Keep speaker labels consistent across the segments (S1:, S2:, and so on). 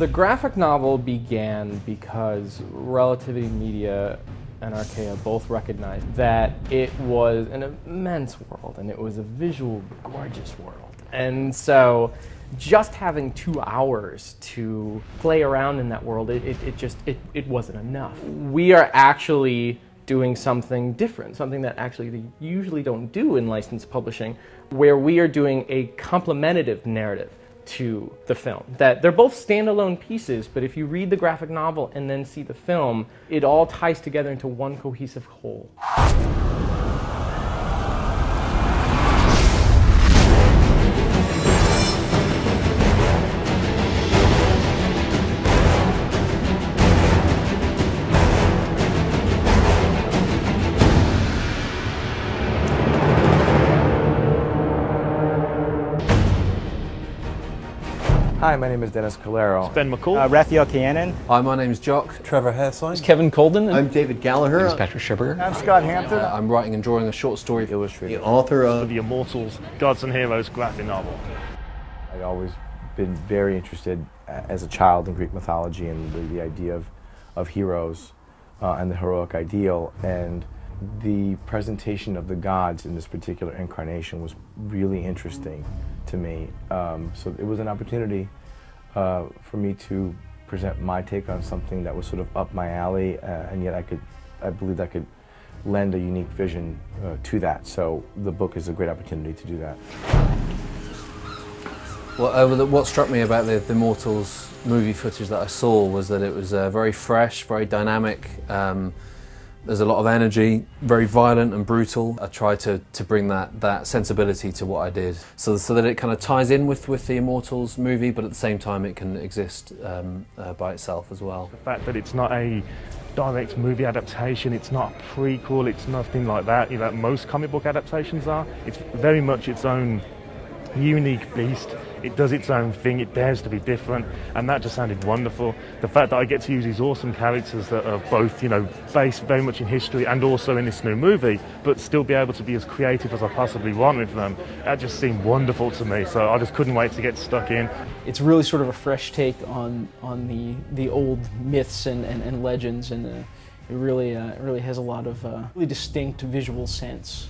S1: The graphic novel began because Relativity Media and Archaea both recognized that it was an immense world and it was a visual, gorgeous world. And so just having 2 hours to play around in that world, it wasn't enough. We are actually doing something different, something that actually they usually don't do in licensed publishing, where we are doing a complementative narrative to the film. That they're both standalone pieces, but if you read the graphic novel and then see the film, it all ties together into one cohesive whole.
S2: Hi, my name is Dennis Calero.
S3: It's Ben McCall.
S4: Raphael Kianan.
S5: Hi, my name's Jock.
S2: Trevor Hesline.
S6: It's Kevin Colden.
S5: I'm David Gallagher.
S6: I'm Patrick Schipper.
S4: I'm Scott Hampton.
S5: I'm writing and drawing a short story
S2: Illustrated.
S5: The author of
S3: The Immortals, Gods and Heroes graphic novel.
S2: I'd always been very interested as a child in Greek mythology and the idea of heroes and the heroic ideal, and the presentation of the gods in this particular incarnation was really interesting to me. So it was an opportunity for me to present my take on something that was sort of up my alley, and yet I believed I could lend a unique vision to that. So the book is a great opportunity to do that.
S5: Well, what struck me about the Immortals movie footage that I saw was that it was very fresh, very dynamic. There's a lot of energy, very violent and brutal. I tried to bring that sensibility to what I did, so that it kind of ties in with the Immortals movie, but at the same time it can exist by itself as well.
S3: The fact that it's not a direct movie adaptation, it's not a prequel, it's nothing like that, you know, most comic book adaptations are. It's very much its own unique beast. It does its own thing, it dares to be different, and that just sounded wonderful. The fact that I get to use these awesome characters that are both, you know, based very much in history and also in this new movie, but still be able to be as creative as I possibly want with them, that just seemed wonderful to me, so I just couldn't wait to get stuck in.
S6: It's really sort of a fresh take on the old myths and legends, and it really has a lot of really distinct visual sense,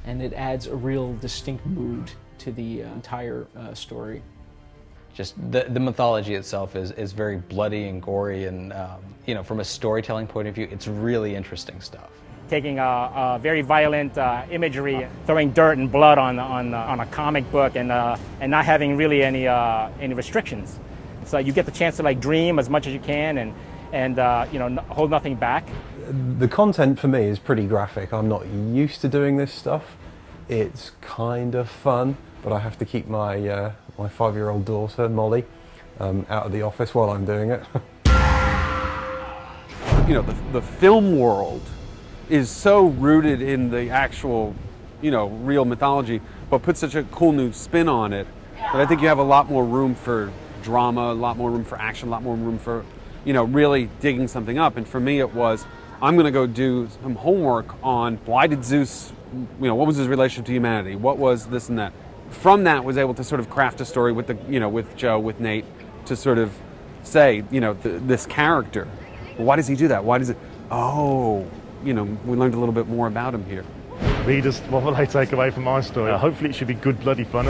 S6: and it adds a real distinct mood to the entire story.
S7: Just the mythology itself is very bloody and gory, and you know, from a storytelling point of view, it's really interesting stuff.
S4: Taking very violent imagery, throwing dirt and blood on a comic book, and not having really any restrictions. So you get the chance to like dream as much as you can, and you know, hold nothing back.
S8: The content for me is pretty graphic. I'm not used to doing this stuff. It's kind of fun, but I have to keep my my 5-year-old daughter, Molly, out of the office while I'm doing it.
S9: You know, the film world is so rooted in the actual, you know, real mythology, but puts such a cool new spin on it that I think you have a lot more room for drama, a lot more room for action, a lot more room for, you know, really digging something up. And for me it was, I'm going to go do some homework on why did Zeus, you know, what was his relationship to humanity? What was this and that? From that, was able to sort of craft a story with with Joe, with Nate, to sort of say, you know, this character. Well, why does he do that? Why does it? Oh, you know, we learned a little bit more about him here.
S3: Readers, what will they take away from my story? Hopefully it should be good bloody fun.